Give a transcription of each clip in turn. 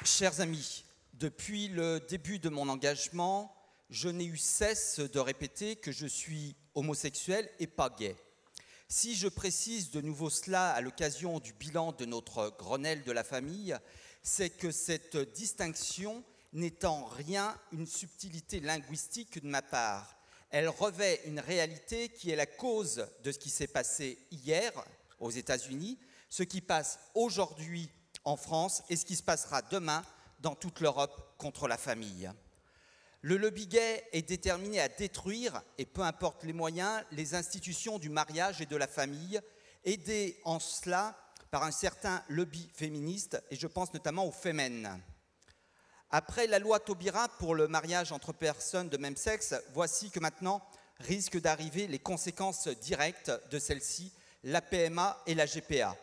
Chers amis, depuis le début de mon engagement, je n'ai eu cesse de répéter que je suis homosexuel et pas gay. Si je précise de nouveau cela à l'occasion du bilan de notre Grenelle de la famille, c'est que cette distinction n'est en rien une subtilité linguistique de ma part. Elle revêt une réalité qui est la cause de ce qui s'est passé hier aux États-Unis, ce qui passe aujourd'hui en France et ce qui se passera demain dans toute l'Europe contre la famille. Le lobby gay est déterminé à détruire, et peu importe les moyens, les institutions du mariage et de la famille, aidé en cela par un certain lobby féministe, et je pense notamment aux Femen. Après la loi Taubira pour le mariage entre personnes de même sexe, voici que maintenant risquent d'arriver les conséquences directes de celle-ci, la PMA et la GPA.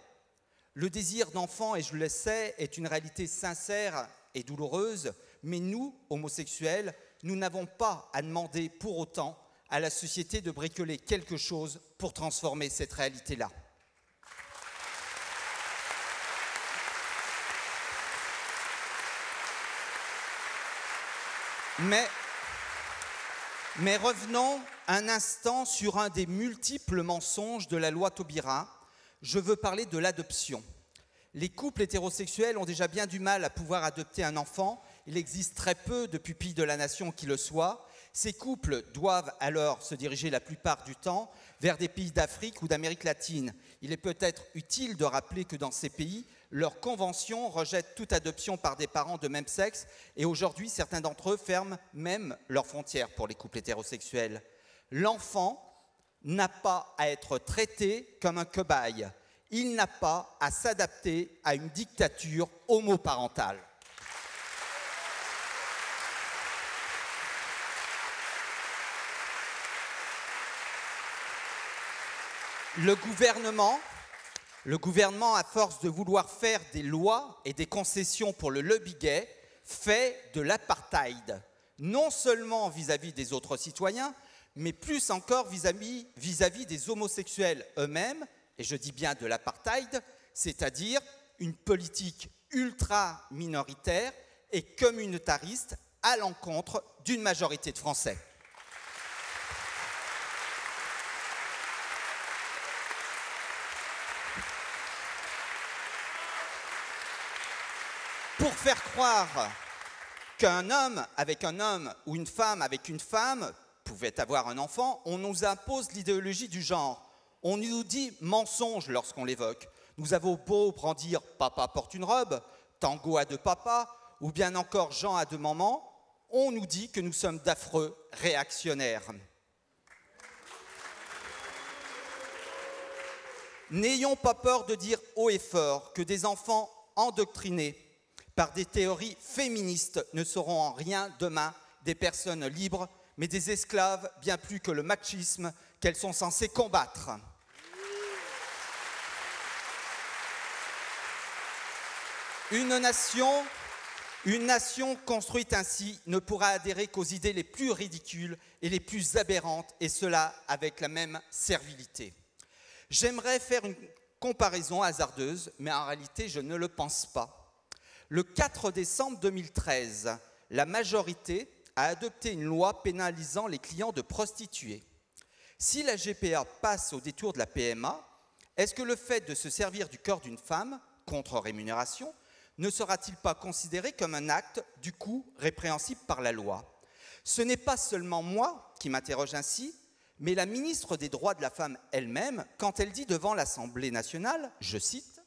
Le désir d'enfant, et je le sais, est une réalité sincère et douloureuse, mais nous, homosexuels, nous n'avons pas à demander pour autant à la société de bricoler quelque chose pour transformer cette réalité-là. Mais revenons un instant sur un des multiples mensonges de la loi Taubira. Je veux parler de l'adoption. Les couples hétérosexuels ont déjà bien du mal à pouvoir adopter un enfant. Il existe très peu de pupilles de la nation qui le soient. Ces couples doivent alors se diriger la plupart du temps vers des pays d'Afrique ou d'Amérique latine. Il est peut-être utile de rappeler que dans ces pays, leurs conventions rejettent toute adoption par des parents de même sexe et aujourd'hui, certains d'entre eux ferment même leurs frontières pour les couples hétérosexuels. L'enfant n'a pas à être traité comme un cobaye. Il n'a pas à s'adapter à une dictature homoparentale. Le gouvernement, à force de vouloir faire des lois et des concessions pour le lobby gay, fait de l'apartheid, non seulement vis-à-vis des autres citoyens, mais plus encore vis-à-vis des homosexuels eux-mêmes, et je dis bien de l'apartheid, c'est-à-dire une politique ultra-minoritaire et communautariste à l'encontre d'une majorité de Français. Pour faire croire qu'un homme avec un homme ou une femme avec une femme pouvait avoir un enfant, on nous impose l'idéologie du genre. On nous dit mensonge lorsqu'on l'évoque. Nous avons beau brandir « papa porte une robe »,« tango à deux papas » ou bien encore « Jean à deux mamans », on nous dit que nous sommes d'affreux réactionnaires. N'ayons pas peur de dire haut et fort que des enfants endoctrinés par des théories féministes ne seront en rien demain des personnes libres, mais des esclaves bien plus que le machisme qu'elles sont censées combattre. Une nation construite ainsi ne pourra adhérer qu'aux idées les plus ridicules et les plus aberrantes, et cela avec la même servilité. J'aimerais faire une comparaison hasardeuse, mais en réalité, je ne le pense pas. Le 4 décembre 2013, la majorité a adopté une loi pénalisant les clients de prostituées. Si la GPA passe au détour de la PMA, est-ce que le fait de se servir du corps d'une femme, contre rémunération, ne sera-t-il pas considéré comme un acte, du coup, répréhensible par la loi? Ce n'est pas seulement moi qui m'interroge ainsi, mais la ministre des Droits de la Femme elle-même, quand elle dit devant l'Assemblée nationale, je cite,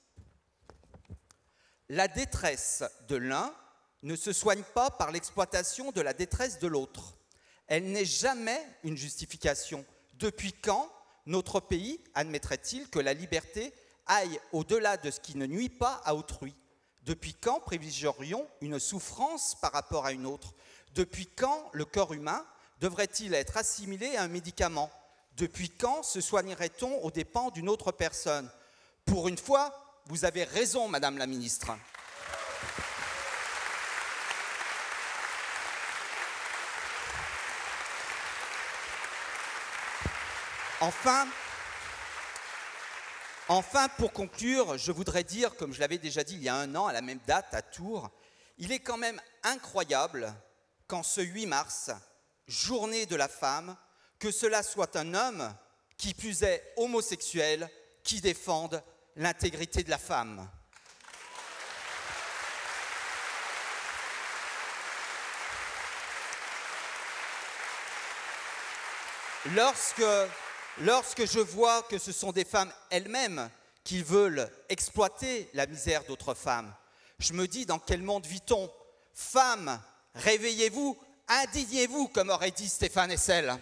« La détresse de l'un ne se soigne pas par l'exploitation de la détresse de l'autre. Elle n'est jamais une justification. Depuis quand notre pays admettrait-il que la liberté aille au-delà de ce qui ne nuit pas à autrui? Depuis quand privilégierions une souffrance par rapport à une autre? Depuis quand le corps humain devrait-il être assimilé à un médicament? Depuis quand se soignerait-on aux dépens d'une autre personne? Pour une fois, vous avez raison, Madame la Ministre. Enfin, pour conclure, je voudrais dire, comme je l'avais déjà dit il y a un an, à la même date, à Tours, Il est quand même incroyable qu'en ce 8 mars, journée de la femme, que cela soit un homme, qui plus est homosexuel, qui défende l'intégrité de la femme. Lorsque je vois que ce sont des femmes elles-mêmes qui veulent exploiter la misère d'autres femmes, je me dis, dans quel monde vit-on? Femmes, réveillez-vous, indignez-vous, comme aurait dit Stéphane Hessel.